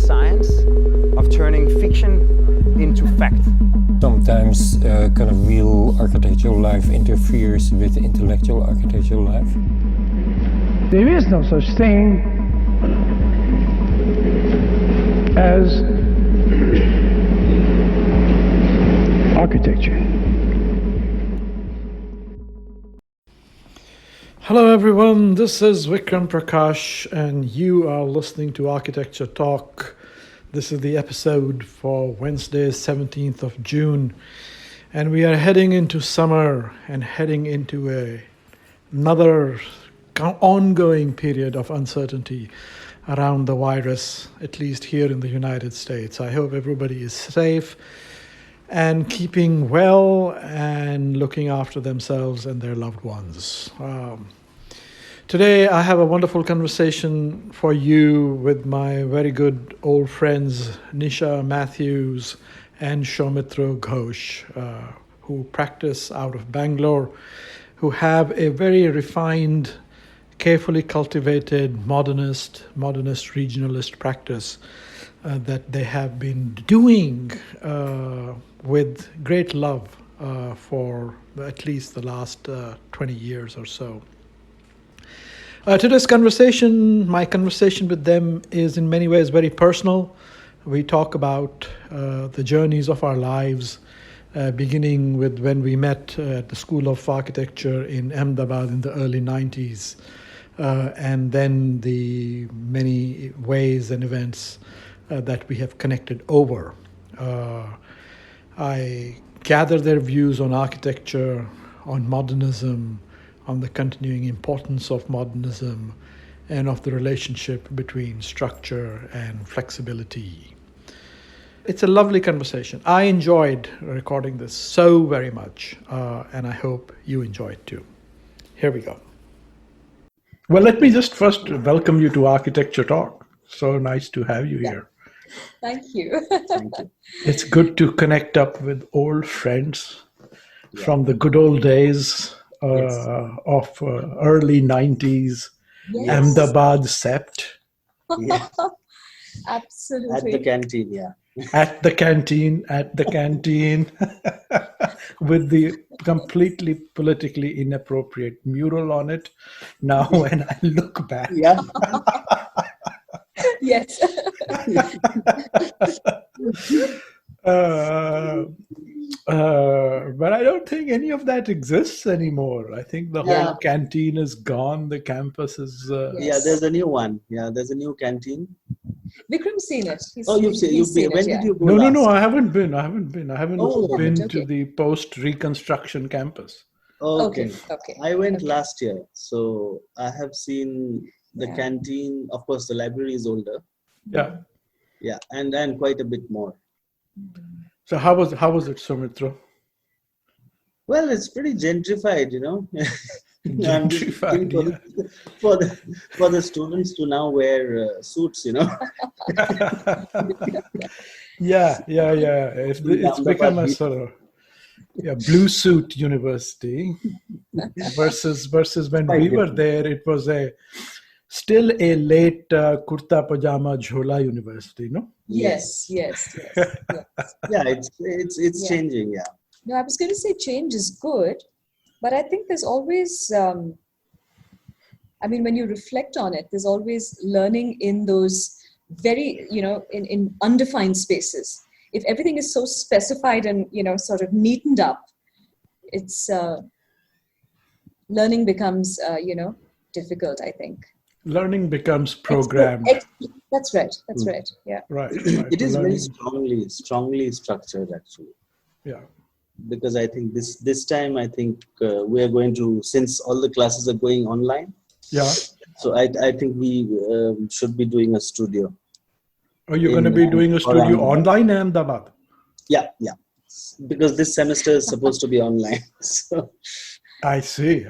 science of turning fiction into fact. Sometimes kind of real architectural life interferes with intellectual architectural life. There is no such thing as architecture. Hello everyone, this is Vikram Prakash and you are listening to Architecture Talk. This is the episode for Wednesday, 17th of June. And we are heading into summer and heading into another ongoing period of uncertainty around the virus, at least here in the United States. I hope everybody is safe and keeping well and looking after themselves and their loved ones. Today I have a wonderful conversation for you with my very good old friends Nisha Mathew and Soumitra Ghosh, who practice out of Bangalore, who have a very refined, carefully cultivated modernist regionalist practice that they have been doing with great love for at least the last 20 years or so. Today's conversation, my conversation with them is in many ways very personal. We talk about the journeys of our lives, beginning with when we met at the School of Architecture in Ahmedabad in the early 90s, and then the many ways and events that we have connected over. I gather their views on architecture, on modernism, on the continuing importance of modernism, and of the relationship between structure and flexibility. It's a lovely conversation. I enjoyed recording this so very much, and I hope you enjoy it too. Here we go. Well, let me just first welcome you to Architecture Talk. So nice to have you here. Thank you. Thank you. It's good to connect up with old friends from the good old days of early 90s, Yes. Ahmedabad Sept. Yeah. Absolutely. At the canteen, yeah. At the canteen, with the completely politically inappropriate mural on it. Now, when I look back, Yeah. Yes. But I don't think any of that exists anymore. I think the whole canteen is gone. The campus is. Yeah, there's a new one. Yeah, there's a new canteen. Vikram's seen it. You've seen. When did you go No, last? no, I haven't been. I haven't been Oh, to okay. the post-reconstruction campus. Okay. Okay. I went last year, so I have seen the canteen. Of course, the library is older. Yeah. Yeah, and quite a bit more. So how was it, Soumitra? Well, it's pretty gentrified, you know. I'm just Gentrified, thinking for the students to now wear suits, you know. Yeah. It's become a sort of blue suit university versus when we were there. It was still a late kurta pajama jhola university, no? Yes. Yeah, it's changing. Yeah. No, I was going to say change is good, but I think there's always, when you reflect on it, there's always learning in those very, in undefined spaces. If everything is so specified and, sort of neatened up, it's, learning becomes, difficult, I think. Learning becomes programmed. That's right. Yeah. Right. It is Learning. very strongly structured, actually. Yeah. Because I think this time, I think we are going to, since all the classes are going online. Yeah. So I think we should be doing a studio. Are you going to be doing a studio online in Ahmedabad? Yeah. Because this semester is supposed to be online. So. I see.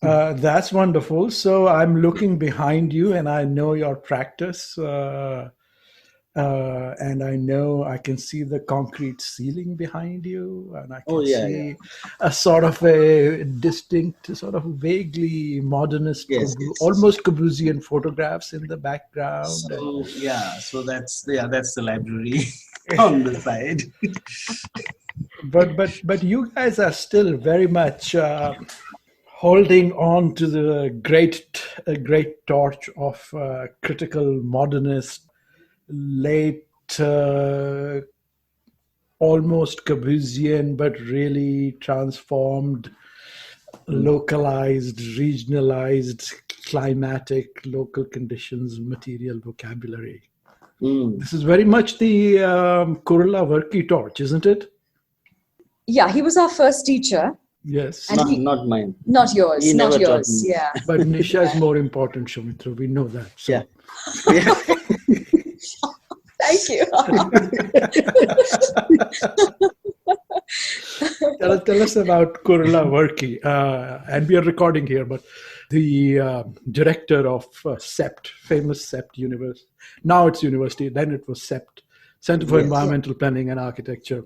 That's wonderful. So I'm looking behind you and I know your practice. And I know I can see the concrete ceiling behind you, and I can Oh, yeah, see a sort of a distinct, sort of vaguely modernist, Yes, yes. almost Corbusian photographs in the background. So that's the library on the side. But you guys are still very much holding on to the great torch of critical modernist, late, almost Corbusian, but really transformed, localized, regionalized, climatic, local conditions, material vocabulary. This is very much the Kurla Varki torch, isn't it? Yeah, he was our first teacher. Yes. And Not mine. Not yours. He Not never taught yours. me. Yeah. But Nisha is more important, Soumitra. We know that. So. Yeah. Yeah. Thank you. Tell us about Kurla Varki. And we are recording here, but the director of CEPT, famous CEPT University. Now it's university, then it was CEPT, Center for Environmental Planning and Architecture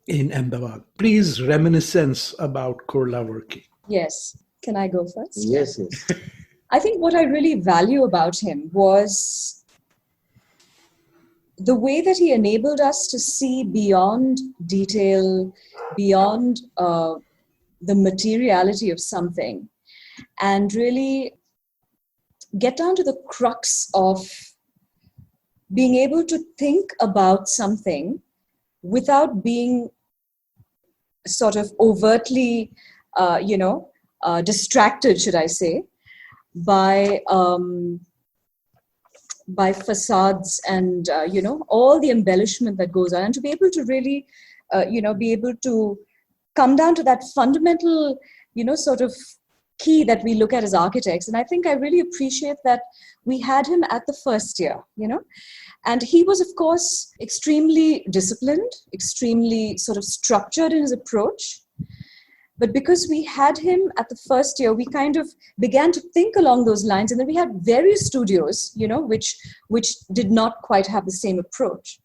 in Ahmedabad. Please reminiscence about Kurla Varki. Yes. Can I go first? Yes. I think what I really value about him was the way that he enabled us to see beyond detail, beyond the materiality of something, and really get down to the crux of being able to think about something without being sort of overtly, distracted, should I say, by facades and all the embellishment that goes on, and to be able to really be able to come down to that fundamental sort of key that we look at as architects. And I think I really appreciate that we had him at the first year, and he was, of course, extremely disciplined, extremely sort of structured in his approach. But because we had him at the first year, we kind of began to think along those lines. And then we had various studios, which did not quite have the same approach.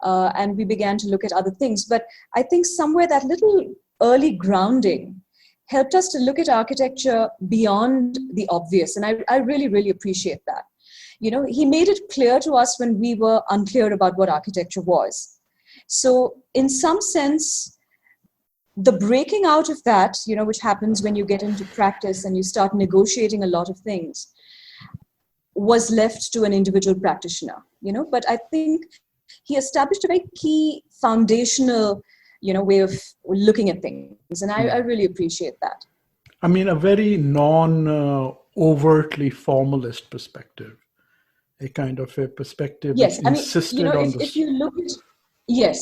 And we began to look at other things. But I think somewhere that little early grounding helped us to look at architecture beyond the obvious. And I really, really appreciate that. He made it clear to us when we were unclear about what architecture was. So in some sense, the breaking out of that, which happens when you get into practice and you start negotiating a lot of things, was left to an individual practitioner, But I think he established a very key foundational, way of looking at things. And I really appreciate that. I mean, a very non-overtly formalist perspective, a kind of a perspective yes, that insisted on if you look at, yes.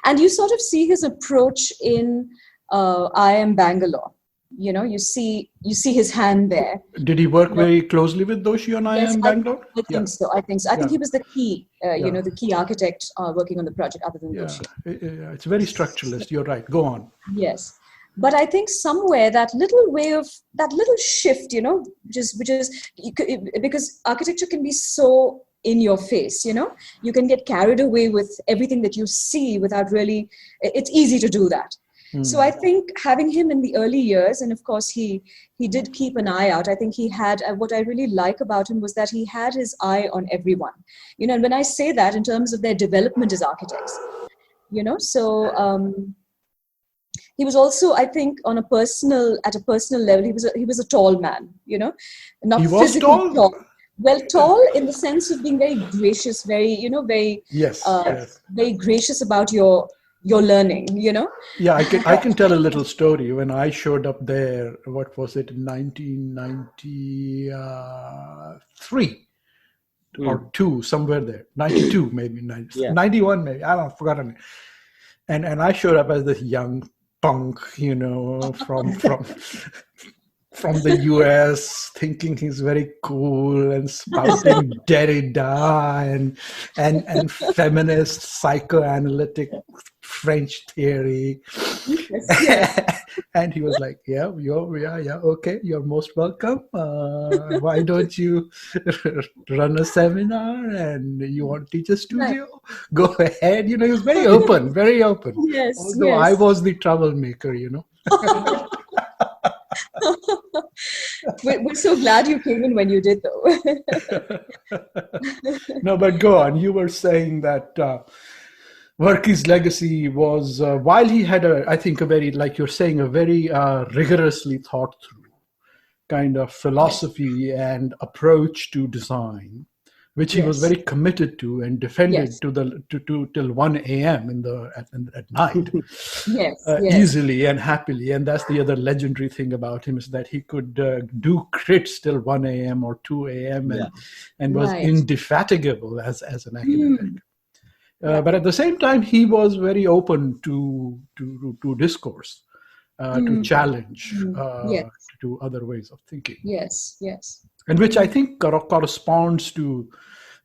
And you sort of see his approach in I Am Bangalore. You see his hand there. Did he work very closely with Doshi on I Am Bangalore? I think so. I think he was the key, the key architect working on the project other than Doshi. Yeah, it's very structuralist. You're right. Go on. Yes. But I think somewhere that little shift, which is because architecture can be so in your face, you can get carried away with everything that you see without really, it's easy to do that. So I think having him in the early years, and of course he did keep an eye out. I think he had, what I really like about him was that he had his eye on everyone, and when I say that in terms of their development as architects, so he was also, I think, at a personal level, he was a tall man, not he was physically tall. Well, tall in the sense of being very gracious, very, very gracious about your learning, Yeah, I can tell a little story. When I showed up there, what was it, in 1993 or 2, somewhere there, 92 maybe, 91 maybe, I don't know, forgotten. And I showed up as this young punk, from the US, thinking he's very cool and spouting Derrida and feminist psychoanalytic French theory. Yes, yes. And he was like, yeah, okay, you're most welcome. Why don't you run a seminar and you want to teach a studio? Go ahead. He was very open, very open. Yes, Although yes. I was the troublemaker, We're so glad you came in when you did, though. No, but go on. You were saying that Varkey's legacy was, while he had I think a very, like you're saying, a very rigorously thought through kind of philosophy and approach to design, which he was Yes. very committed to and defended Yes. till 1 a.m. at night. Yes, yes. Easily and happily. And that's the other legendary thing about him, is that he could do crits till 1 a.m. or 2 a.m. and was Right. indefatigable as an academic. But at the same time, he was very open to discourse, to challenge, Yes. to other ways of thinking. Yes, yes. And which I think corresponds to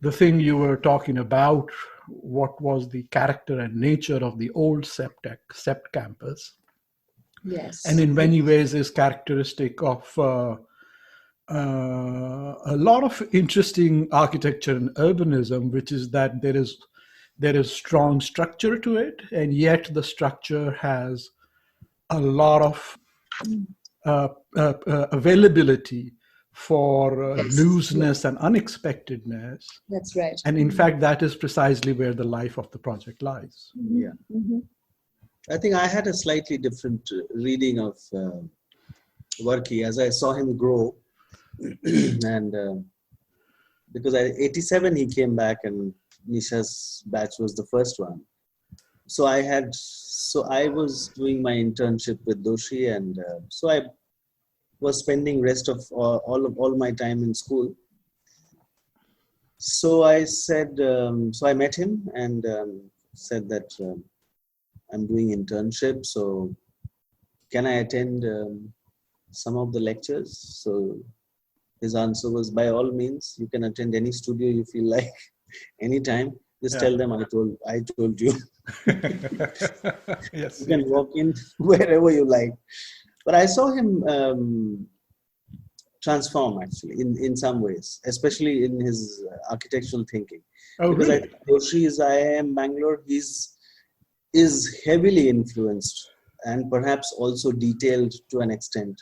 the thing you were talking about, what was the character and nature of the old Sept campus. Yes. And in many ways is characteristic of a lot of interesting architecture and urbanism, which is that there is strong structure to it, and yet the structure has a lot of availability for Yes. looseness and unexpectedness. That's right. And in fact, that is precisely where the life of the project lies. Yeah. Mm-hmm. I think I had a slightly different reading of Varkey as I saw him grow. And because 87 he came back and Nisha's batch was the first one. So I was doing my internship with Doshi, and so I was spending rest of all my time in school. So I said, so I met him and said that I'm doing internship, so can I attend some of the lectures? So his answer was, by all means, you can attend any studio you feel like, anytime. Just tell them I told you. Yes. You can walk in wherever you like. But I saw him transform actually in some ways, especially in his architectural thinking. Oh, Because really? I think Yoshi's IIM Bangalore is heavily influenced and perhaps also detailed to an extent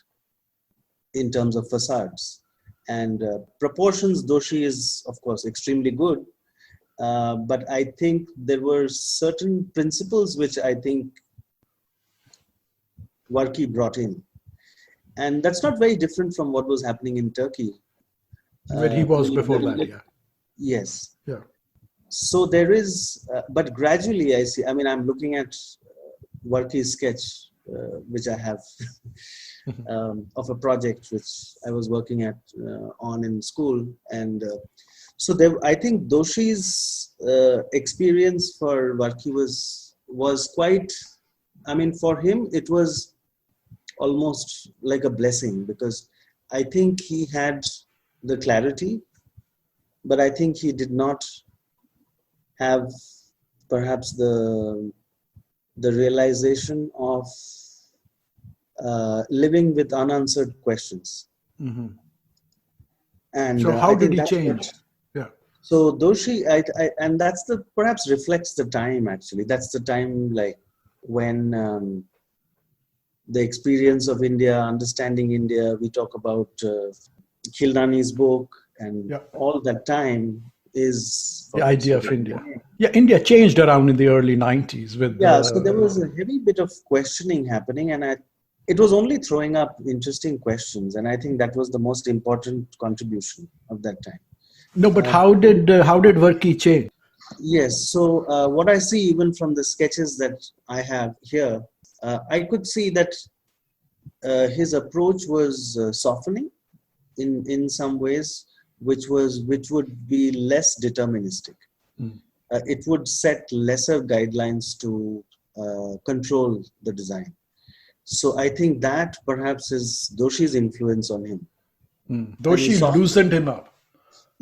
in terms of facades. And proportions, Doshi is of course extremely good. But I think there were certain principles which I think Varkey brought in. And that's not very different from what was happening in Turkey. Where he was when before you that, yeah. Yes. Yeah. So there is, but gradually I see, I'm looking at Varkey's sketch, which I have of a project which I was working at on in school. And so I think Doshi's experience for Varkey was quite, for him, it was almost like a blessing, because I think he had the clarity, but I think he did not have perhaps the realization of living with unanswered questions. Mm-hmm. And So how I did think he that's change? what- So Doshi, and that's perhaps reflects the time actually. That's the time like when the experience of India, understanding India, we talk about Khildani's book, and all that time is The idea of India. Yeah, India changed around in the early 90s with so there was a heavy bit of questioning happening, and it was only throwing up interesting questions, and I think that was the most important contribution of that time. No, but how did Varkey change? Yes, so what I see even from the sketches that I have here, I could see that his approach was softening in some ways, which would be less deterministic. It would set lesser guidelines to control the design. So I think that perhaps is Doshi's influence on him. Doshi loosened him up.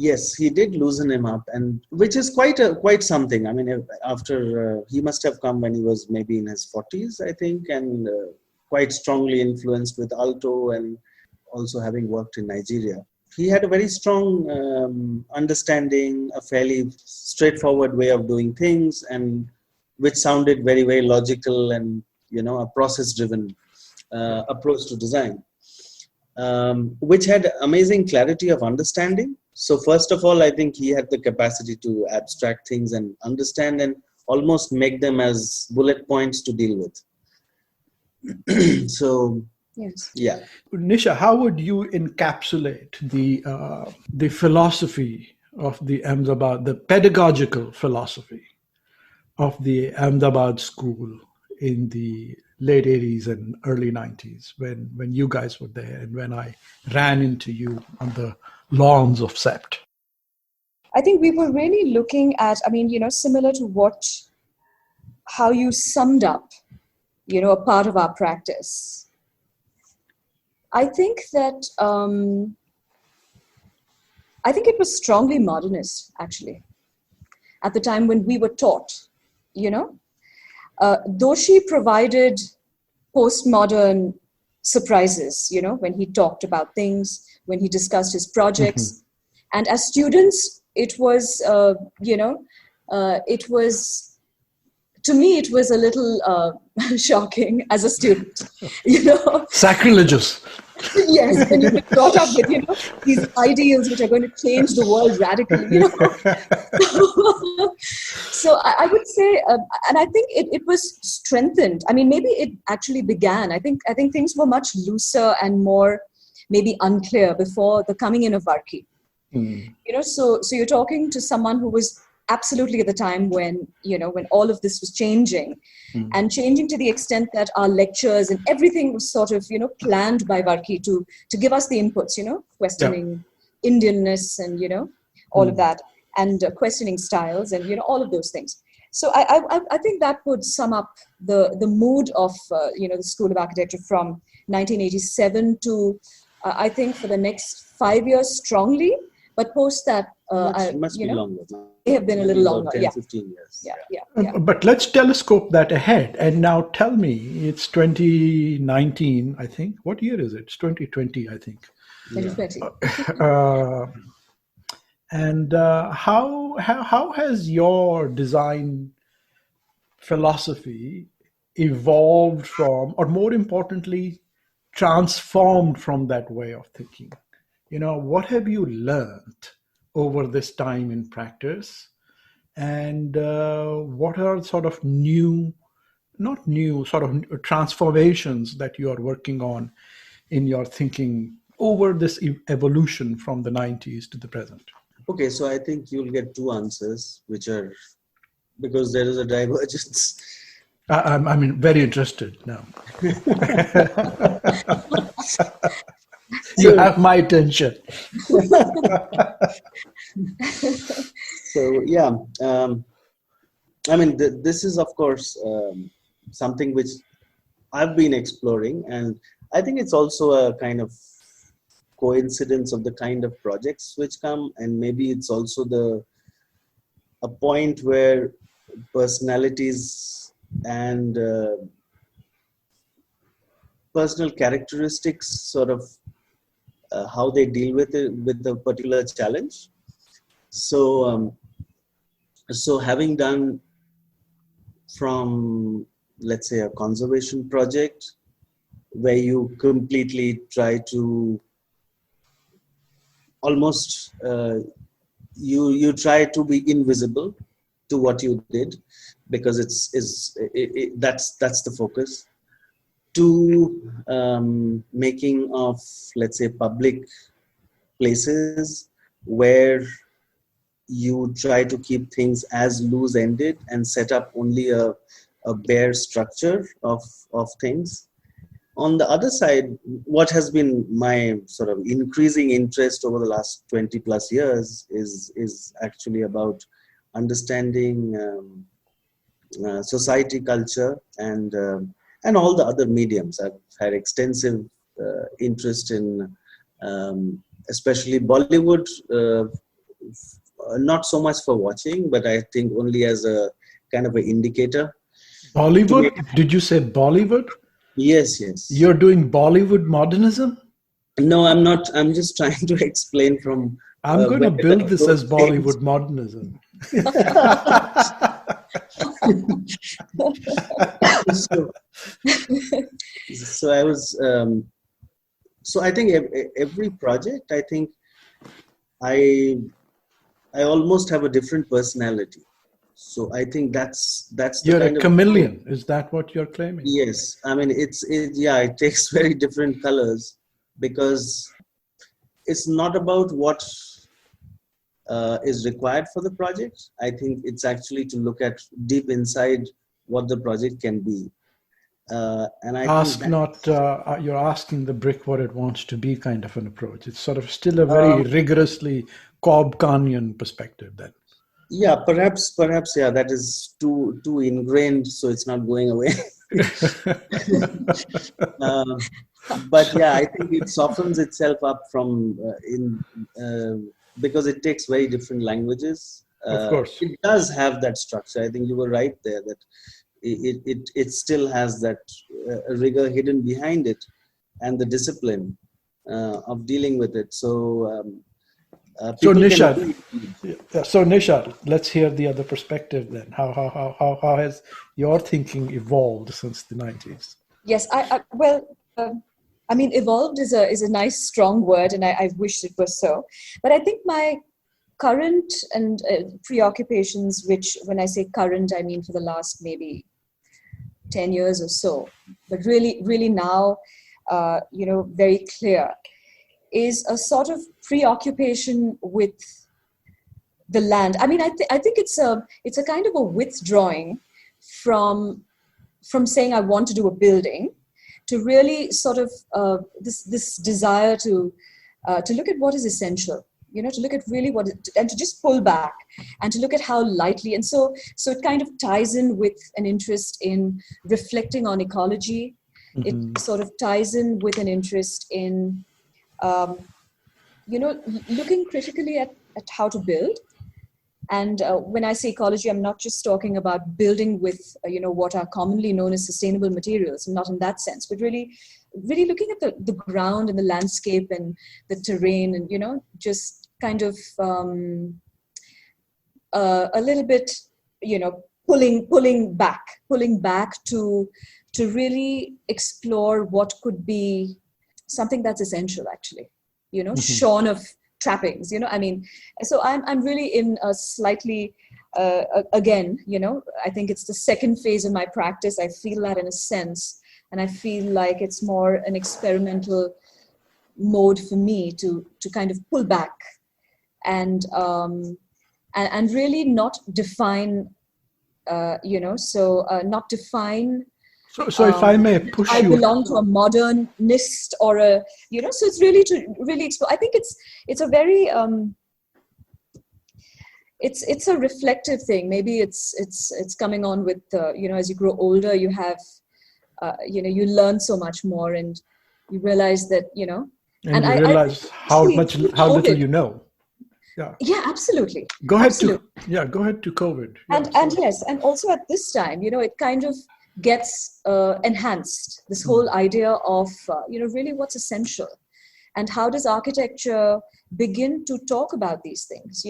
Yes, he did loosen him up, and which is quite something. I mean, after he must have come when he was maybe in his 40s, I think, and quite strongly influenced with alto, and also having worked in Nigeria. He had a very strong understanding, a fairly straightforward way of doing things, and which sounded very, very logical and, a process-driven approach to design, which had amazing clarity of understanding. So first of all, I think he had the capacity to abstract things and understand and almost make them as bullet points to deal with. So, Yes. yeah. Nisha, how would you encapsulate the philosophy of the Ahmedabad, the pedagogical philosophy of the Ahmedabad school in the late 80s and early 90s when you guys were there and when I ran into you on the lawns of Sept? I think we were really looking at, similar to how you summed up, a part of our practice. I think that, it was strongly modernist, actually, at the time when we were taught, though she provided postmodern surprises, when he talked about things, when he discussed his projects. Mm-hmm. And as students, it was, to me, it was a little shocking as a student, Sacrilegious. Yes, when you've been brought up with, these ideals which are going to change the world radically, So I would say, and I think it was strengthened. I mean, maybe it actually began. I think things were much looser and more maybe unclear before the coming in of Varkey. Mm. So you're talking to someone who was absolutely at the time when all of this was changing, and changing to the extent that our lectures and everything was sort of, planned by Varkey to give us the inputs, questioning Indianness and, all of that, and questioning styles and, all of those things. So I think that would sum up the mood of, the School of Architecture from 1987 to, I think, for the next 5 years strongly. But post that, must be longer. They have been a little longer. 10, 15 years. Yeah. But let's telescope that ahead. And now tell me, it's 2019, I think. What year is it? It's 2020, I think. 2020. And how has your design philosophy evolved from, or more importantly, transformed from that way of thinking? What have you learned over this time in practice? And what are sort of sort of transformations that you are working on in your thinking over this evolution from the 90s to the present? Okay, so I think you'll get two answers, which are, because there is a divergence. I'm very interested now. You have my attention. So, yeah. This is, of course, something which I've been exploring. And I think it's also a kind of coincidence of the kind of projects which come. And maybe it's also a point where personalities and personal characteristics sort of how they deal with a particular challenge. So having done from, let's say, a conservation project where you completely try to almost you try to be invisible to what you did, because that's the focus, to making of, let's say, public places where you try to keep things as loose-ended and set up only a bare structure of things. On the other side, what has been my sort of increasing interest over the last 20 plus years is actually about understanding society, culture, and all the other mediums. I've had extensive interest in especially Bollywood not so much for watching, but I think only as a kind of an indicator. Bollywood? Did you say Bollywood? Yes, yes. You're doing Bollywood modernism? No, I'm not. I'm just trying to explain from. I'm going to where build that this as approach Bollywood modernism. so I was. So I think every project, I think I almost have a different personality. So I think that's the You're kind a of chameleon. Is that what you're claiming? Yes, I mean it takes very different colors because it's not about what is required for the project. I think it's actually to look at deep inside what the project can be. And I think you're asking the brick what it wants to be kind of an approach. It's sort of still a very rigorously Cobb-Kahnian perspective then. Yeah, perhaps, yeah, that is too ingrained, so it's not going away. But yeah, I think it softens itself up from because it takes very different languages. Of course, it does have that structure. I think you were right there that it still has that rigor hidden behind it, and the discipline of dealing with it. So. So Nisha, let's hear the other perspective then. How has your thinking evolved since the 90s? Yes, I mean, evolved is a nice, strong word, and I wish it was so. But I think my current and preoccupations, which when I say current, I mean for the last maybe 10 years or so, but really now, very clear, is a sort of preoccupation with the land. I mean, I think it's a kind of a withdrawing from saying I want to do a building to really sort of this desire to look at what is essential, to look at really and to just pull back and to look at how lightly. And so it kind of ties in with an interest in reflecting on ecology. Mm-hmm. It sort of ties in with an interest in looking critically at how to build. And when I say ecology, I'm not just talking about building with, what are commonly known as sustainable materials, not in that sense, but really looking at the ground and the landscape and the terrain and, just kind of a little bit, pulling back to really explore what could be something that's essential, actually, mm-hmm. shorn of trappings, I mean, so I'm really in a slightly, again, I think it's the second phase of my practice. I feel that in a sense, and I feel like it's more an experimental mode for me to kind of pull back and really not define, not define. So if I may push I belong to a modernist or so it's really to really explore. I think it's a very it's a reflective thing. Maybe it's coming on with as you grow older, you have you learn so much more and you realize that and you realize how little you know. Yeah, absolutely. Go ahead to COVID. And yes, and also at this time, it kind of gets enhanced, this whole idea of really what's essential, and how does architecture begin to talk about these things,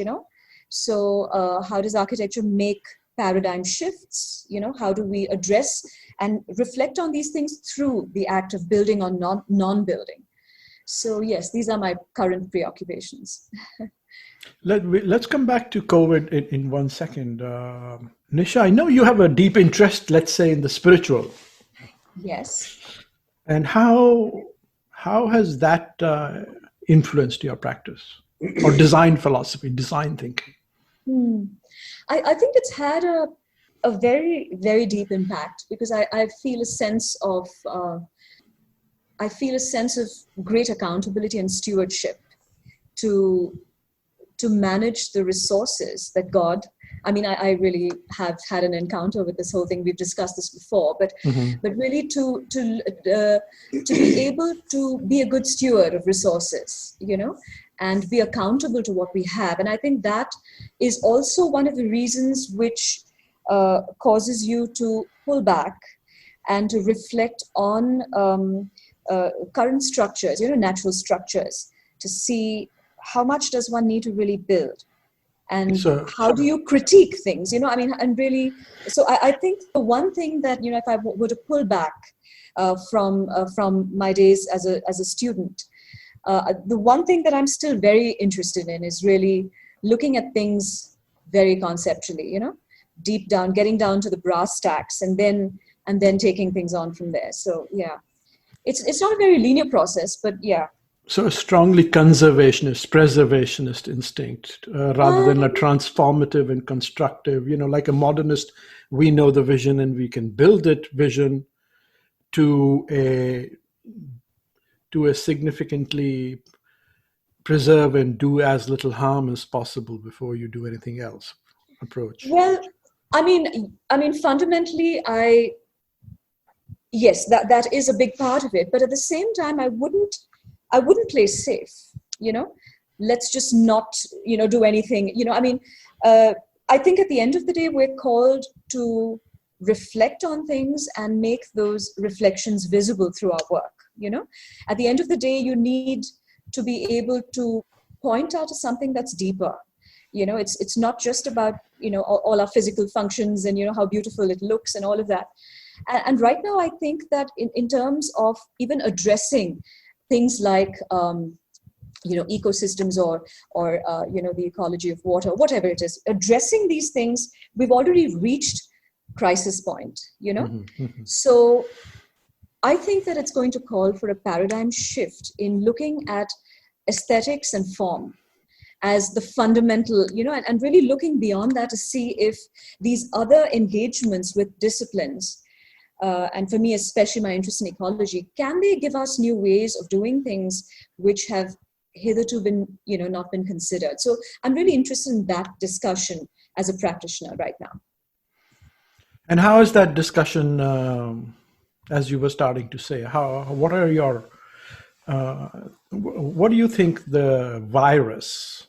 so how does architecture make paradigm shifts, how do we address and reflect on these things through the act of building or non-building. So yes, these are my current preoccupations. Let's come back to COVID in 1 second. Nisha, I know you have a deep interest, let's say, in the spiritual. Yes. And how has that influenced your practice or design philosophy, design thinking? I think it's had a very, very deep impact because I feel a sense of great accountability and stewardship to manage the resources that God, I mean, I really have had an encounter with this whole thing. We've discussed this before, but really to be able to be a good steward of resources, and be accountable to what we have. And I think that is also one of the reasons which causes you to pull back and to reflect on current structures, natural structures, to see how much does one need to really build, and how do you critique things, and really. So I think the one thing that, if I were to pull back from my days as a student, the one thing that I'm still very interested in is really looking at things very conceptually, deep down, getting down to the brass tacks, and then taking things on from there. So yeah, it's not a very linear process, but yeah. So a strongly conservationist, preservationist instinct, rather than a transformative and constructive, like a modernist, we know the vision and we can build it vision to a significantly preserve and do as little harm as possible before you do anything else approach. Well, I mean, fundamentally, yes, that is a big part of it. But at the same time, I wouldn't play safe, let's just not, do anything, I think at the end of the day, we're called to reflect on things and make those reflections visible through our work. At the end of the day, you need to be able to point out to something that's deeper. It's not just about, all our physical functions and, how beautiful it looks and all of that. And right now, I think that in terms of even addressing things like, ecosystems or the ecology of water, whatever it is, addressing these things, we've already reached crisis point, Mm-hmm. So I think that it's going to call for a paradigm shift in looking at aesthetics and form as the fundamental, and really looking beyond that to see if these other engagements with disciplines, and for me, especially my interest in ecology, can they give us new ways of doing things which have hitherto been, not been considered? So I'm really interested in that discussion as a practitioner right now. And how is that discussion, as you were starting to say, what are your, what do you think the virus,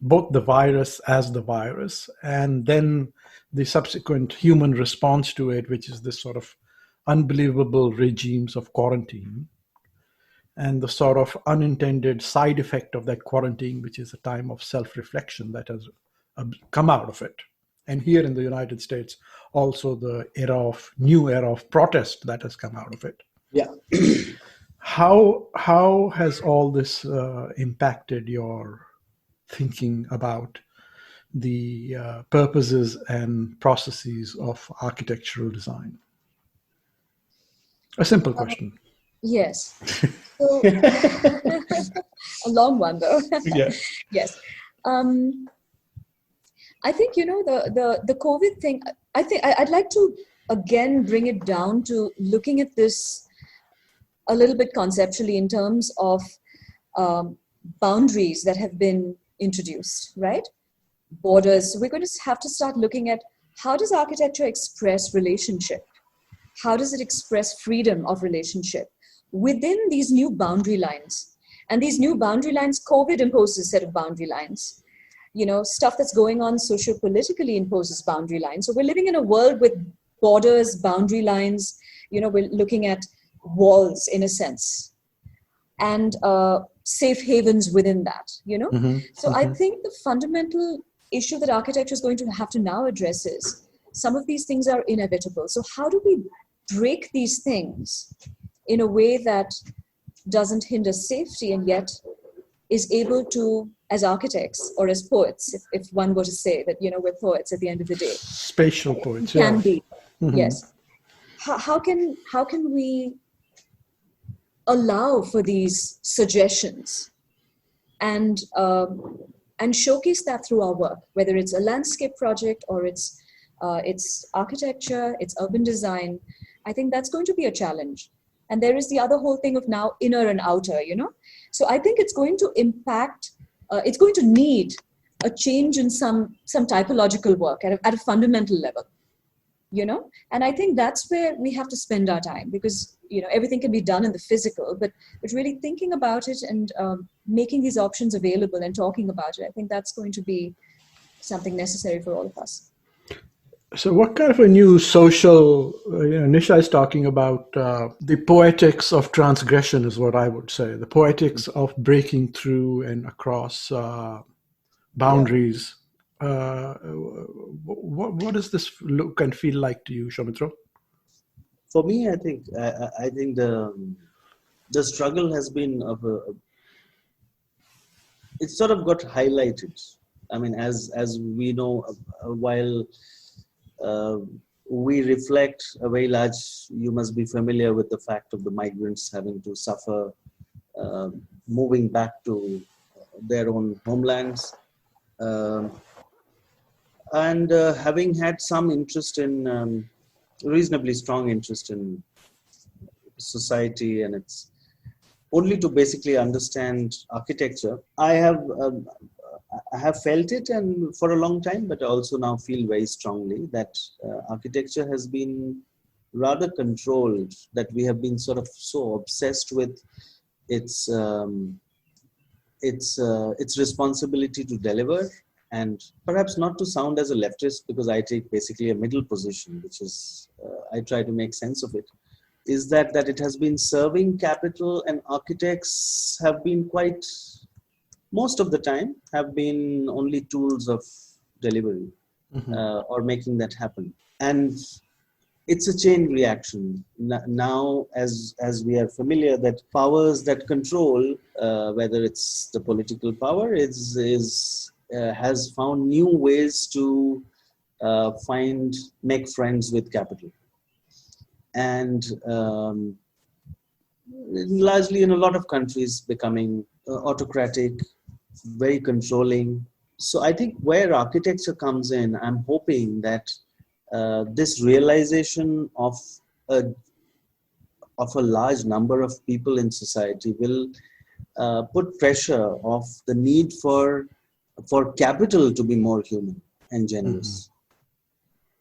both the virus as the virus, and then the subsequent human response to it, which is this sort of unbelievable regimes of quarantine, and the sort of unintended side effect of that quarantine, which is a time of self-reflection that has come out of it. And here in the United States, also the new era of protest that has come out of it. Yeah. How has all this impacted your thinking about the purposes and processes of architectural design? A simple question. Yes. So, a long one though. Yeah. Yes. I think, the COVID thing, I think I'd like to again bring it down to looking at this a little bit conceptually in terms of boundaries that have been introduced, right? Borders. So we're going to have to start looking at how does architecture express relationship? How does it express freedom of relationship within these new boundary lines? And these new boundary lines, COVID imposes a set of boundary lines. Stuff that's going on socio-politically imposes boundary lines. So we're living in a world with borders, boundary lines. We're looking at walls in a sense, and safe havens within that. Mm-hmm. So I think the fundamental issue that architecture is going to have to now address is some of these things are inevitable. So how do we break these things in a way that doesn't hinder safety and yet is able to, as architects or as poets, if one were to say that, we're poets at the end of the day. Spatial poets, can yeah. be, Mm-hmm. yes. How can we allow for these suggestions and showcase that through our work, whether it's a landscape project or it's architecture, it's urban design? I think that's going to be a challenge. And there is the other whole thing of now inner and outer, So I think it's going to impact, it's going to need a change in some typological work at a fundamental level, And I think that's where we have to spend our time, because, everything can be done in the physical, but really thinking about it and making these options available and talking about it. I think that's going to be something necessary for all of us. So, what kind of a new social, Nisha is talking about the poetics of transgression, is what I would say. The poetics of breaking through and across boundaries. What does this look and feel like to you, Soumitra? For me, I think the struggle has been it sort of got highlighted. I mean, as we know, while we reflect a very large, you must be familiar with the fact of the migrants having to suffer, moving back to their own homelands, and having had some interest in, reasonably strong interest in society and its, only to basically understand architecture. I have felt it, and for a long time, but I also now feel very strongly that architecture has been rather controlled, that we have been sort of so obsessed with its responsibility to deliver, and perhaps not to sound as a leftist, because I take basically a middle position, which is, I try to make sense of it, is that it has been serving capital, and architects have been quite, most of the time, have been only tools of delivery or making that happen. And it's a chain reaction. Now, as we are familiar, that powers that control, whether it's the political power, has found new ways to make friends with capital. And largely in a lot of countries becoming autocratic, very controlling. So I think where architecture comes in, I'm hoping that this realization of a large number of people in society will put pressure of the need for capital to be more human and generous.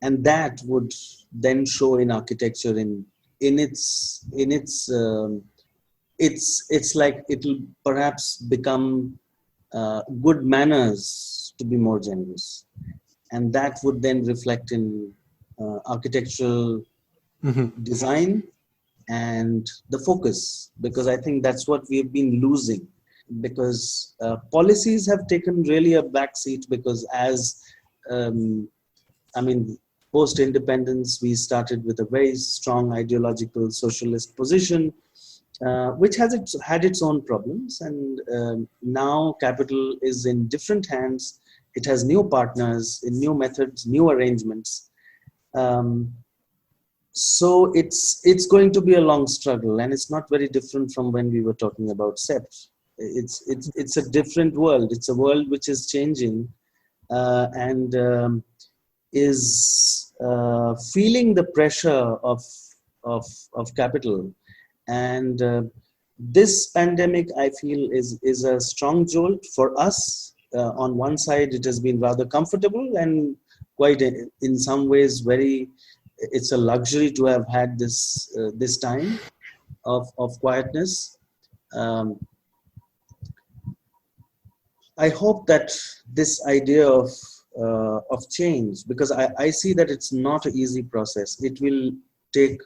And that would then show in architecture it's like it'll perhaps become good manners to be more generous, and that would then reflect in architectural design and the focus, because I think that's what we've been losing, because policies have taken really a back seat, because post-independence, we started with a very strong ideological socialist position, which had its own problems. And now capital is in different hands. It has new partners, in new methods, new arrangements. So it's going to be a long struggle, and it's not very different from when we were talking about SEPT. It's a different world. It's a world which is changing, and is feeling the pressure of capital. And this pandemic, I feel, is a strong jolt for us. On one side, it has been rather comfortable, and quite in some ways it's a luxury to have had this time of quietness. I hope that this idea of change, because I see that it's not an easy process. It will take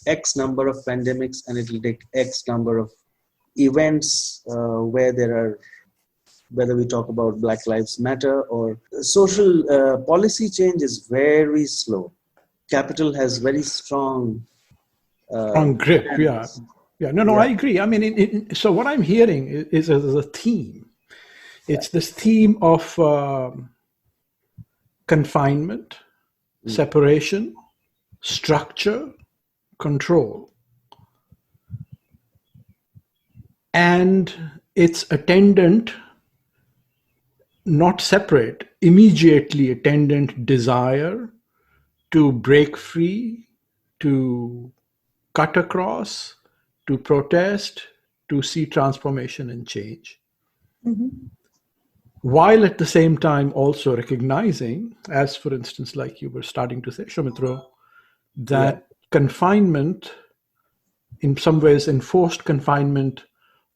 X number of pandemics, and it will take X number of events whether we talk about Black Lives Matter or social policy change is very slow. Capital has very strong grip. I agree. I mean, so what I'm hearing is a theme. It's this theme of confinement, separation, structure, control, and its attendant, not separate, immediately attendant desire to break free, to cut across, to protest, to see transformation and change. While at the same time also recognizing, as for instance, like you were starting to say, Soumitra, that confinement, in some ways enforced confinement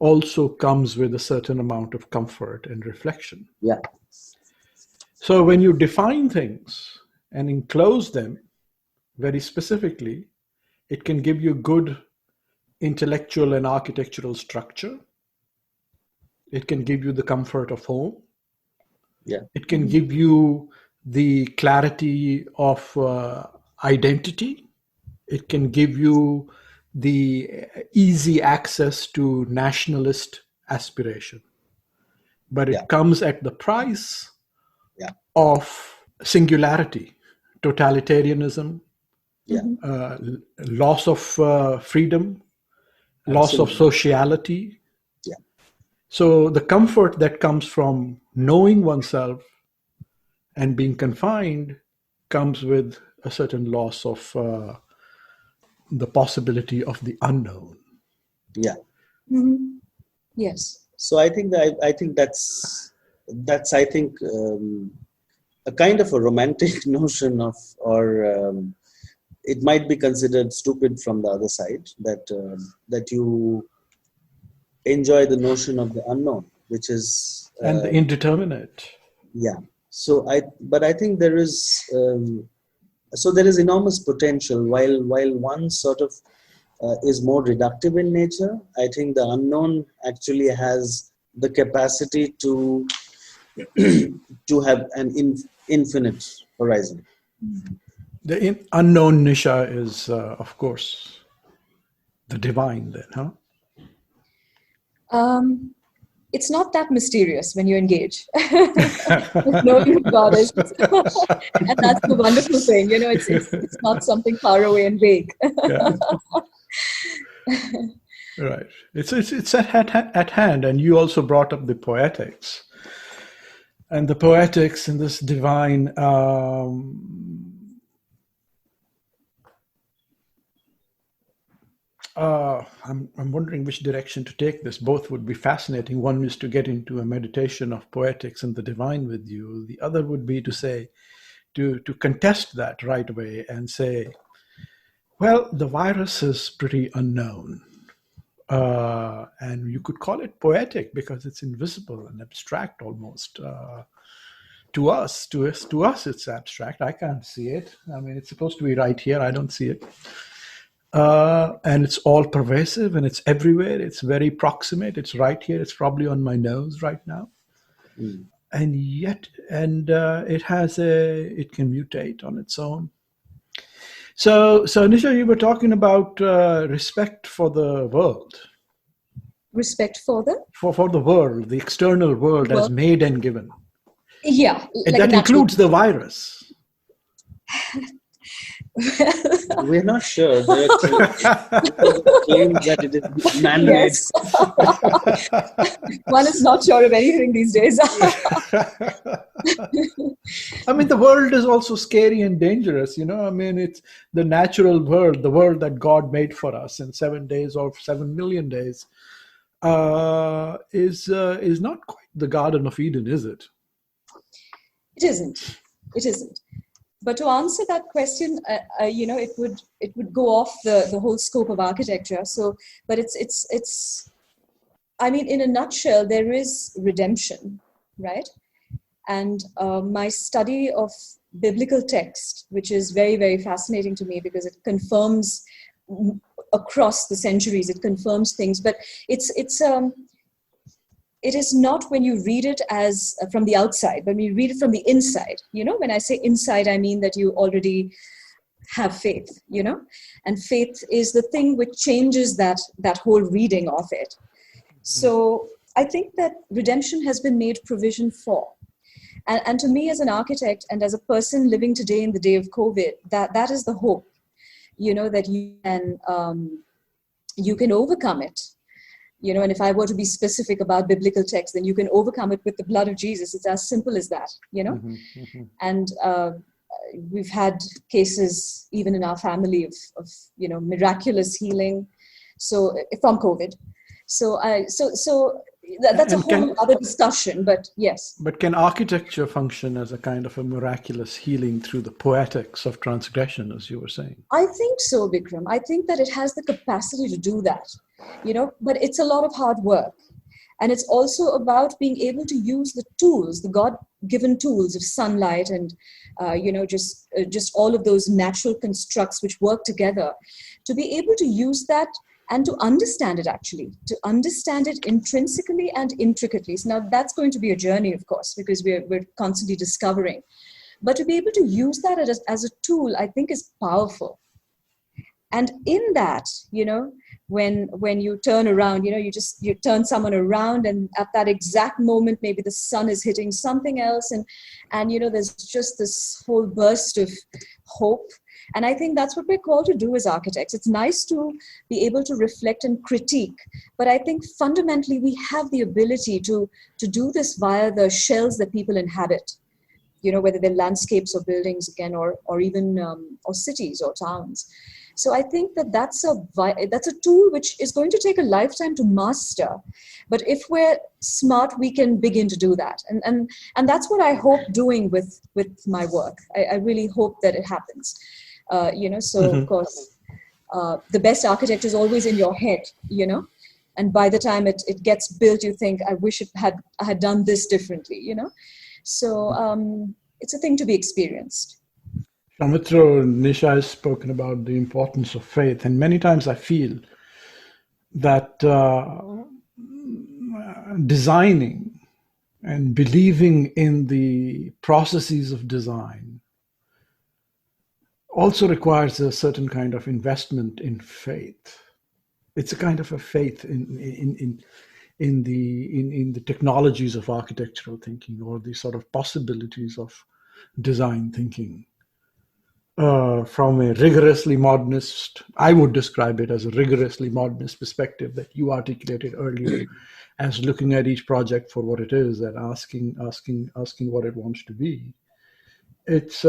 also comes with a certain amount of comfort and reflection. Yeah. So when you define things and enclose them very specifically, it can give you good intellectual and architectural structure. It can give you the comfort of home. Yeah. It can give you the clarity of identity. It can give you the easy access to nationalist aspiration. But it Yeah. comes at the price Yeah. of singularity, totalitarianism, Yeah. loss of freedom, loss of Absolutely. sociality. Yeah. So the comfort that comes from knowing oneself and being confined comes with a certain loss of the possibility of the unknown. Yeah. Mhm. Yes. So I think that's I think a kind of a romantic notion of, or it might be considered stupid from the other side, that you enjoy the notion of the unknown, which is And the indeterminate. yeah. So but I think there is enormous potential. While one sort of is more reductive in nature, I think the unknown actually has the capacity to to have an infinite horizon. The unknown, Nisha, is, of course, the divine then, huh? It's not that mysterious when you engage with knowing who God is. And that's the wonderful thing, it's not something far away and vague. Yeah. Right. It's at hand, and you also brought up the poetics. And the poetics in this divine I'm wondering which direction to take this. Both would be fascinating. One is to get into a meditation of poetics and the divine with you. The other would be to say, to contest that right away and say, well, the virus is pretty unknown. And you could call it poetic because it's invisible and abstract almost. To us, it's abstract. I can't see it. I mean, it's supposed to be right here. I don't see it. And it's all pervasive and it's everywhere. It's very proximate. It's right here. It's probably on my nose right now. Mm. And yet, it can mutate on its own. So Nisha, you were talking about respect for the world. Respect for the? For the world, the external world as made and given. Yeah. And that includes the virus. We're not sure. There are claims that it is man-made. Yes. One is not sure of anything these days. I mean, the world is also scary and dangerous. I mean, it's the natural world, the world that God made for us in 7 days or 7 million days, is not quite the Garden of Eden, is it? It isn't. But to answer that question, it would go off the whole scope of architecture. So, but it's. I mean, in a nutshell, there is redemption, right? And my study of biblical text, which is very, very fascinating to me because it confirms across the centuries, it confirms things. But it is not when you read it as from the outside, but when you read it from the inside. When I say inside, I mean that you already have faith, and faith is the thing which changes that whole reading of it. So I think that redemption has been made provision for. And to me as an architect and as a person living today in the day of COVID, that is the hope, that you can overcome it. And if I were to be specific about biblical text, then you can overcome it with the blood of Jesus. It's as simple as that, Mm-hmm, mm-hmm. And we've had cases even in our family of miraculous healing. So from COVID. So that's a whole other discussion, but yes. But can architecture function as a kind of a miraculous healing through the poetics of transgression, as you were saying? I think so, Bikram. I think that it has the capacity to do that. but it's a lot of hard work. And it's also about being able to use the tools, the God-given tools of sunlight and, just all of those natural constructs which work together, to be able to use that and to understand it, actually, to understand it intrinsically and intricately. So now that's going to be a journey, of course, because we're constantly discovering. But to be able to use that as a tool, I think, is powerful. And in that, when you turn around, you turn someone around, and at that exact moment, maybe the sun is hitting something else, and there's just this whole burst of hope. And I think that's what we're called to do as architects. It's nice to be able to reflect and critique, but I think fundamentally we have the ability to do this via the shells that people inhabit, whether they're landscapes or buildings again, or even or cities or towns. So I think that's a tool which is going to take a lifetime to master. But if we're smart, we can begin to do that. And that's what I hope doing with my work. I really hope that it happens. Of course, the best architect is always in your head, and by the time it gets built, you think, I wish I had done this differently, So it's a thing to be experienced. Soumitra, Nisha has spoken about the importance of faith, and many times I feel that designing and believing in the processes of design also requires a certain kind of investment in faith. It's a kind of a faith in the technologies of architectural thinking, or the sort of possibilities of design thinking. From a rigorously modernist, I would describe it as a rigorously modernist perspective that you articulated earlier, as looking at each project for what it is and asking what it wants to be. It's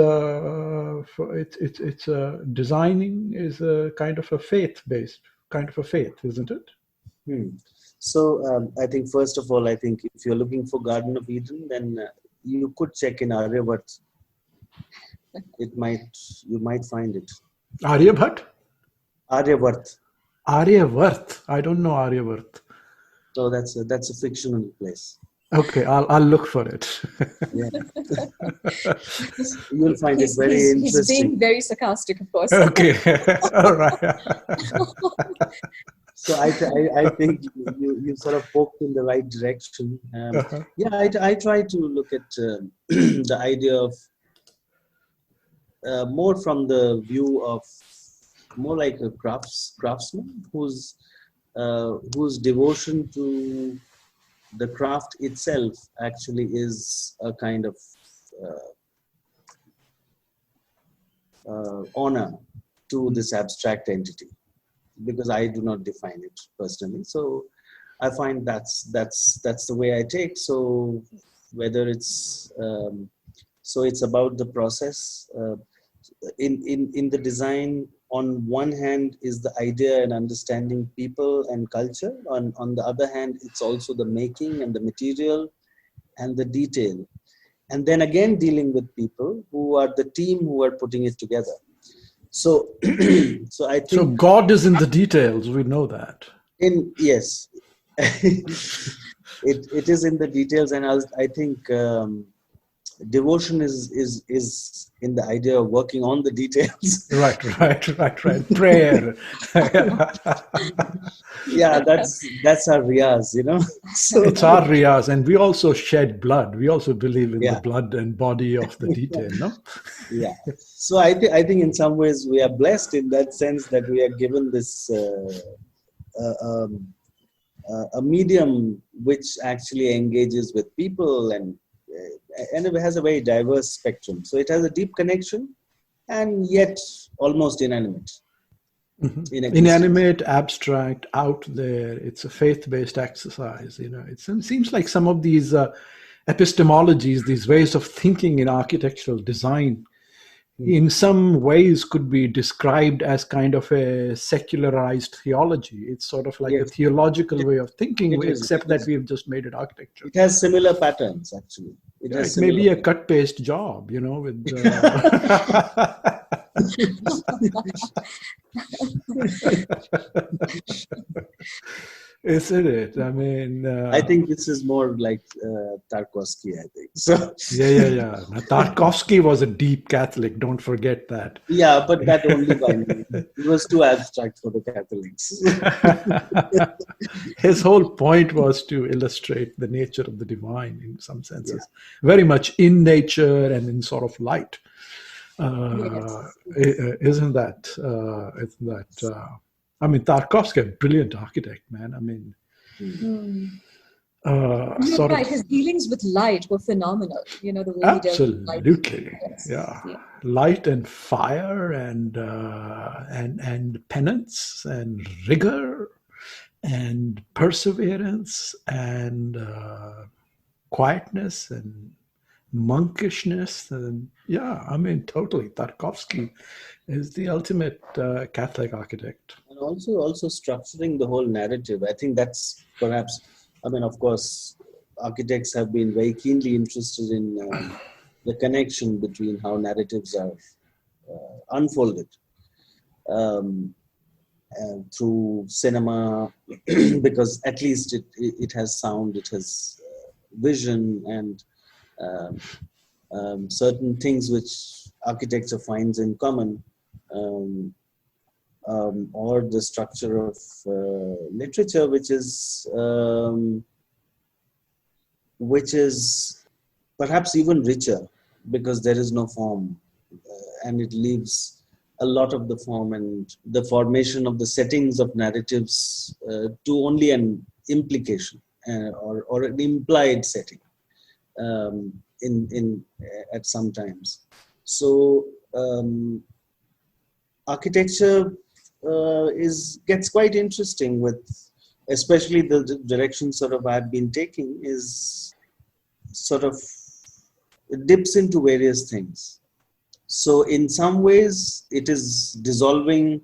designing is a kind of a faith-based kind of a faith, isn't it? So I think first of all, if you're looking for Garden of Eden, then you could check in Aryabhat. You might find it. Aryabhat? Aryabhat. Aryabhat. I don't know Aryabhat. So that's a fictional place. Okay, I'll look for it. Yeah. You'll find it very interesting. He's being very sarcastic, of course. Okay, all right. So I think you sort of poked in the right direction. Yeah, I try to look at the idea of more from the view of more like a craftsman whose devotion to the craft itself actually is a kind of honor to this abstract entity, because I do not define it personally. So I find that's the way I take. So whether it's it's about the process in the design. On one hand is the idea and understanding people and culture. On the other hand, it's also the making and the material and the detail. And then again, dealing with people who are the team who are putting it together. So, so I think... So God is in the details, we know that. Yes, it is in the details, and I think devotion is in the idea of working on the details. Right. Prayer. Yeah, that's our riyaz, So it's our riyaz, and we also shed blood. We also believe in the blood and body of the detail, no? Yeah. So I think in some ways we are blessed in that sense that we are given this a medium which actually engages with people and it has a very diverse spectrum. So it has a deep connection and yet almost inanimate. Mm-hmm. Inanimate, abstract, out there. It's a faith-based exercise. It seems like some of these epistemologies, these ways of thinking in architectural design, in some ways could be described as kind of a secularized theology. It's sort of like a theological way of thinking, except that we've just made it architecture. It has similar patterns, actually. It may be a cut-paste job, with... Isn't it? I mean, I think this is more like Tarkovsky, I think. So yeah. Now, Tarkovsky was a deep Catholic. Don't forget that. yeah, but that only by me. It was too abstract for the Catholics. His whole point was to illustrate the nature of the divine in some senses, very much in nature and in sort of light. Isn't that? I mean, Tarkovsky, a brilliant architect, man. I mean, You're right. His dealings with light were phenomenal. You know, the way he dealt with light. Absolutely, Yes. yeah. Light and fire and penance and rigor and perseverance and quietness and monkishness and I mean, totally. Tarkovsky is the ultimate Catholic architect. And also structuring the whole narrative. I think that's perhaps, I mean, of course, architects have been very keenly interested in the connection between how narratives are unfolded through cinema, because at least it has sound, it has vision, and certain things which architecture finds in common, or the structure of literature, which is perhaps even richer because there is no form, and it leaves a lot of the form and the formation of the settings of narratives to only an implication or an implied setting at some times. So architecture gets quite interesting with, especially the direction sort of I've been taking is sort of, it dips into various things. So in some ways it is dissolving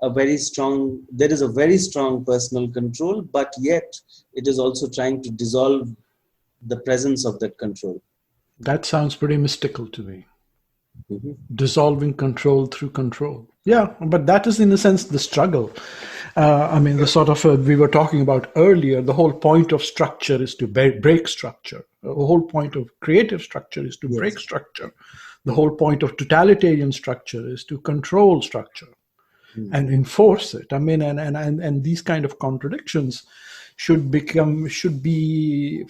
there is a very strong personal control, but yet it is also trying to dissolve the presence of that control. That sounds pretty mystical to me. Mm-hmm. Dissolving control through control. Yeah, but that is in a sense the struggle. I mean, the sort of we were talking about earlier, the whole point of structure is to break structure. The whole point of creative structure is to break structure. The whole point of totalitarian structure is to control structure and enforce it. I mean, and these kind of contradictions should be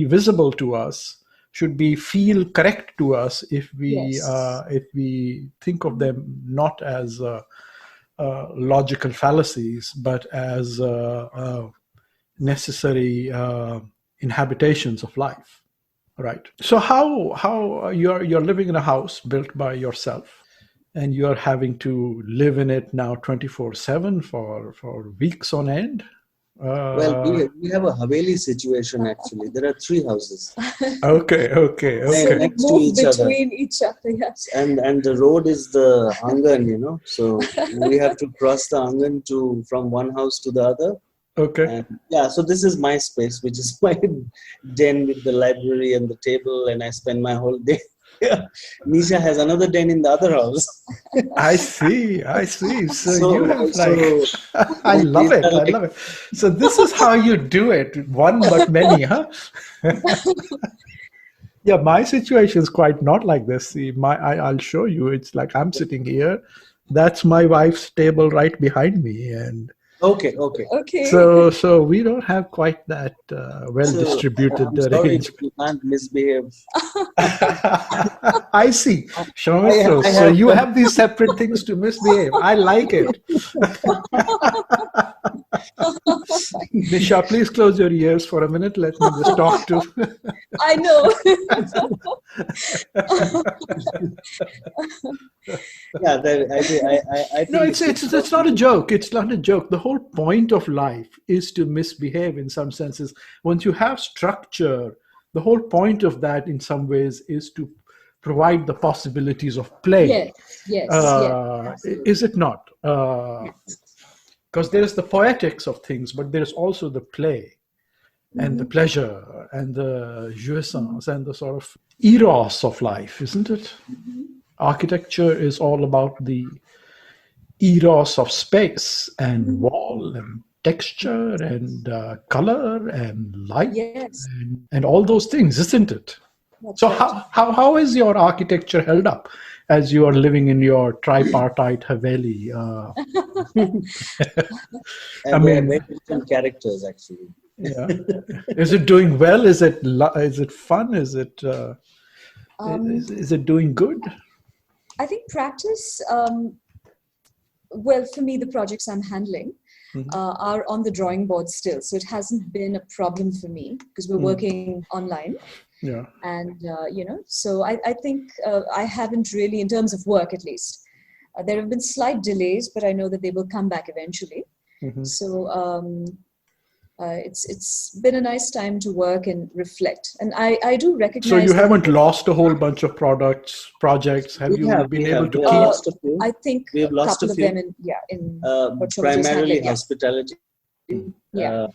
visible to us, should feel correct to us if we think of them not as logical fallacies, but as necessary inhabitations of life. Right. So how you're living in a house built by yourself, and you're having to live in it now 24/7 for weeks on end? Well, we have a Haveli situation actually. There are 3 houses. Okay. Next to each other. Between each other, yes. And the road is the Angan, so we have to cross the Angan from one house to the other. Okay. And so this is my space, which is my den with the library and the table, and I spend my whole day. Nisha has another den in the other house. I see. So you have I love it. So this is how you do it. One but many, huh? Yeah, my situation is quite not like this. See, I'll show you. It's like I'm sitting here. That's my wife's table right behind me, and Okay. So we don't have quite that well-distributed arrangement. You can't misbehave. I see. Soumitra, so you have these separate things to misbehave. I like it. Nisha, please close your ears for a minute. Let me just talk to. I know. I think No, it's not a joke. It's not a joke. The whole point of life is to misbehave in some senses. Once you have structure, the whole point of that in some ways is to provide the possibilities of play. Yes. Is it not? Because there is the poetics of things, but there's also the play and the pleasure and the jouissance and the sort of eros of life, isn't it? Architecture is all about the eros of space and wall and texture and color and light Yes, and all those things, isn't it? that's So right. how is your architecture held up as you are living in your tripartite Haveli? And they are very different characters, actually. Yeah. Is it doing well? Is it fun? Is it is it doing good? I think practice, well, for me, the projects I'm handling are on the drawing board still. So it hasn't been a problem for me because we're working online. Yeah. And, so I think I haven't really, in terms of work at least, there have been slight delays, but I know that they will come back eventually. So it's been a nice time to work and reflect. And I do recognize. So you haven't lost a whole bunch of projects. Have you been able to We keep? have lost a few. I think We have a lost couple a of few. them in what Soumitra is Primarily handling, yeah. hospitality. Yeah.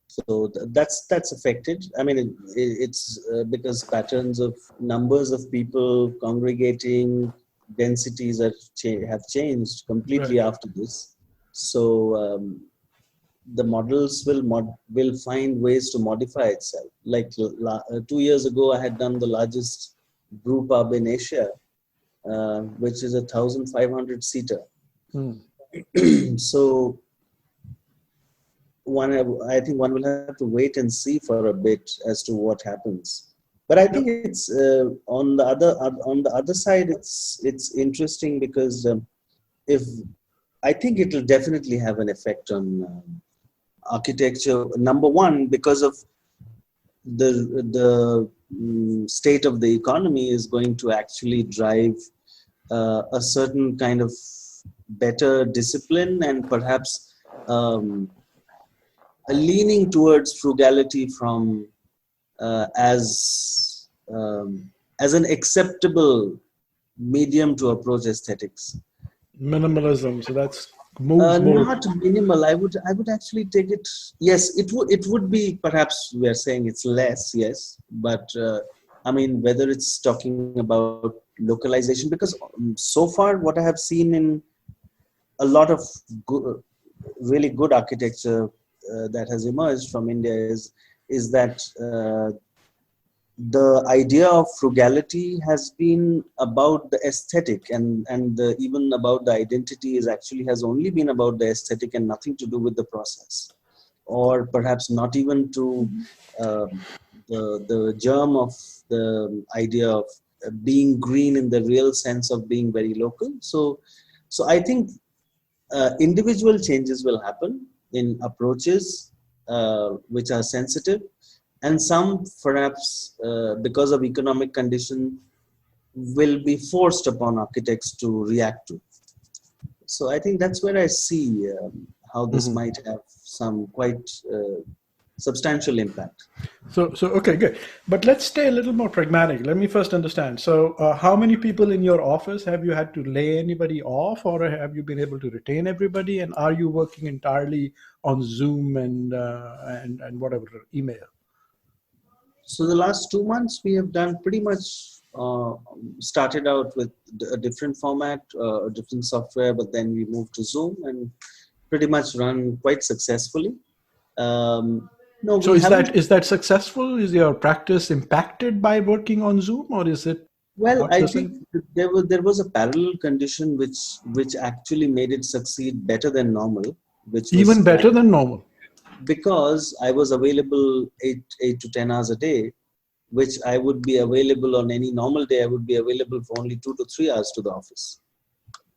So that's affected. I mean, it's because patterns of numbers of people congregating, densities have changed completely after this. So the models will find ways to modify itself. Like 2 years ago, I had done the largest brew pub in Asia, which is 1,500 seater. So I think one will have to wait and see for a bit as to what happens. But I think it's on the other side, it's interesting because I think it will definitely have an effect on architecture. Number one, because of the state of the economy is going to actually drive a certain kind of better discipline and perhaps a leaning towards frugality from as an acceptable medium to approach aesthetics. Minimalism. So that's moves more. Not minimal. I would actually take it. Yes, it would be perhaps we are saying it's less. Yes, but I mean whether it's talking about localization, because so far what I have seen in a lot of really good architecture that has emerged from India is that the idea of frugality has been about the aesthetic and even about the identity has only been about the aesthetic and nothing to do with the process, or perhaps not even to the germ of the idea of being green in the real sense of being very local. So I think individual changes will happen in approaches which are sensitive, and some perhaps because of economic condition will be forced upon architects to react to. So I think that's where I see how this might have some quite substantial impact. So okay, good. But let's stay a little more pragmatic. Let me first understand. So how many people in your office? Have you had to lay anybody off, or have you been able to retain everybody? And are you working entirely on Zoom and whatever, email? So the last 2 months we have done pretty much started out with a different format, a different software, but then we moved to Zoom and pretty much run quite successfully. No, so is that successful? Is your practice impacted by working on Zoom, or is it? Well, I think there was a parallel condition which actually made it succeed better than normal. Which was even better than normal. Because I was available 8 to 10 hours a day, which I would be available on any normal day. I would be available for only 2 to 3 hours to the office.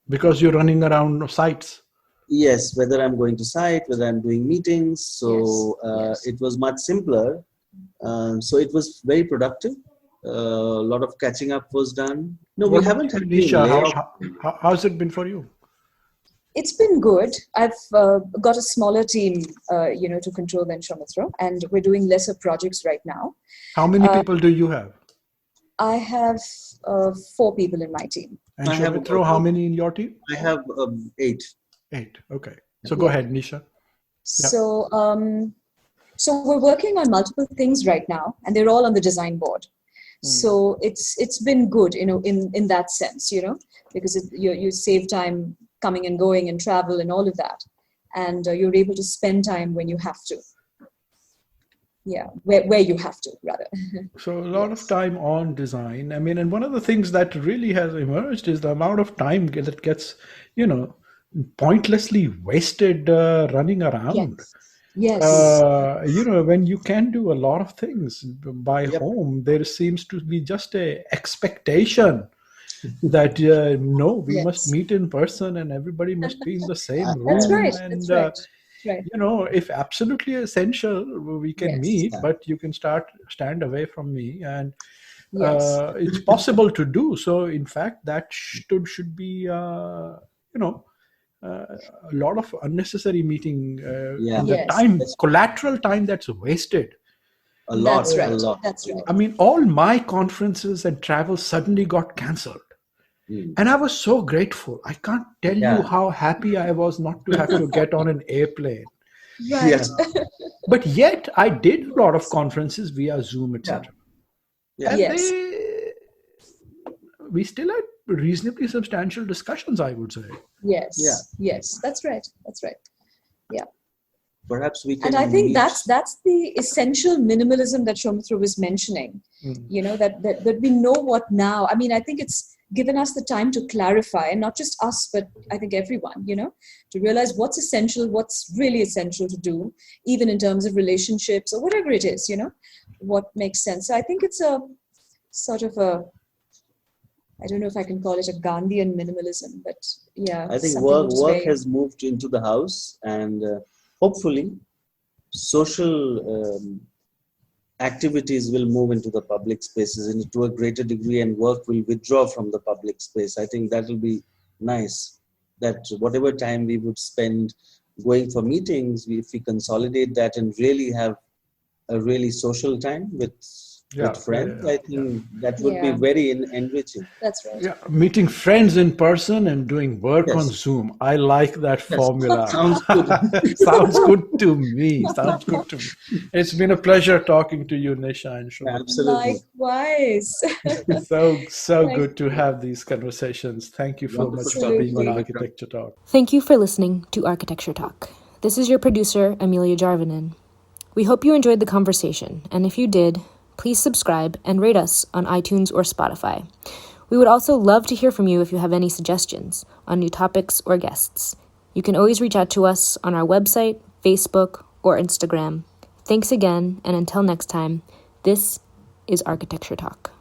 Because you're running around sites. Yes, whether I'm going to site, whether I'm doing meetings. So Yes. It was much simpler. So it was very productive. A lot of catching up was done. No, we haven't had any Nisha, layoff. how's it been for you? It's been good. I've got a smaller team, to control than Soumitra, and we're doing lesser projects right now. How many people do you have? I have 4 people in my team. And I have Soumitra, how many in your team? I have 8. 8. Okay. So go ahead, Nisha. So, so we're working on multiple things right now, and they're all on the design board. So it's been good, in that sense, because you save time coming and going and travel and all of that. And you're able to spend time when you have to. Yeah, where you have to, rather. So a lot of time on design. I mean, and one of the things that really has emerged is the amount of time that gets, pointlessly wasted running around. Yes. When you can do a lot of things by Yep. home, there seems to be just a expectation that no, we must Yes. meet in person and everybody must be in the same room. That's right. And, That's right. Right. if absolutely essential, we can Yes. meet, Yeah. but you can stand away from me, and Yes. it's possible to do so. In fact, that should be, a lot of unnecessary meeting, Yeah. the Yes. time, collateral time that's wasted. A lot. That's right. A lot. That's right. I mean, all my conferences and travel suddenly got cancelled. Mm. And I was so grateful. I can't tell you Yeah. how happy I was not to have to get on an airplane. Right. Yeah. But yet, I did a lot of conferences via Zoom, etc. Yeah. And Yes. we still had reasonably substantial discussions, I would say. Yes. Yeah. Yes. That's right. That's right. Yeah. Perhaps we can. And I think meet- that's the essential minimalism that Soumitra was mentioning. Mm. That we know what now. I mean, I think it's given us the time to clarify, and not just us, but I think everyone, to realize what's essential, what's really essential to do, even in terms of relationships or whatever it is, what makes sense. So I think it's a sort of I don't know if I can call it a Gandhian minimalism, but yeah. I think something work which is work very- has moved into the house, and hopefully, social activities will move into the public spaces and to a greater degree, and work will withdraw from the public space. I think that will be nice. That whatever time we would spend going for meetings, if we consolidate that and really have a really social time with friends, I think that would be Yeah. very enriching. That's right. Yeah, meeting friends in person and doing work Yes. on Zoom. I like that formula. Sounds good. Sounds good to me. Sounds good to me. It's been a pleasure talking to you, Nisha and Soumitra. Absolutely. Likewise. So Thank good to have these conversations. Thank you so much for being on Absolutely. Architecture Talk. Thank you for listening to Architecture Talk. This is your producer, Amelia Jarvinen. We hope you enjoyed the conversation, and if you did, please subscribe and rate us on iTunes or Spotify. We would also love to hear from you if you have any suggestions on new topics or guests. You can always reach out to us on our website, Facebook, or Instagram. Thanks again, and until next time, this is Architecture Talk.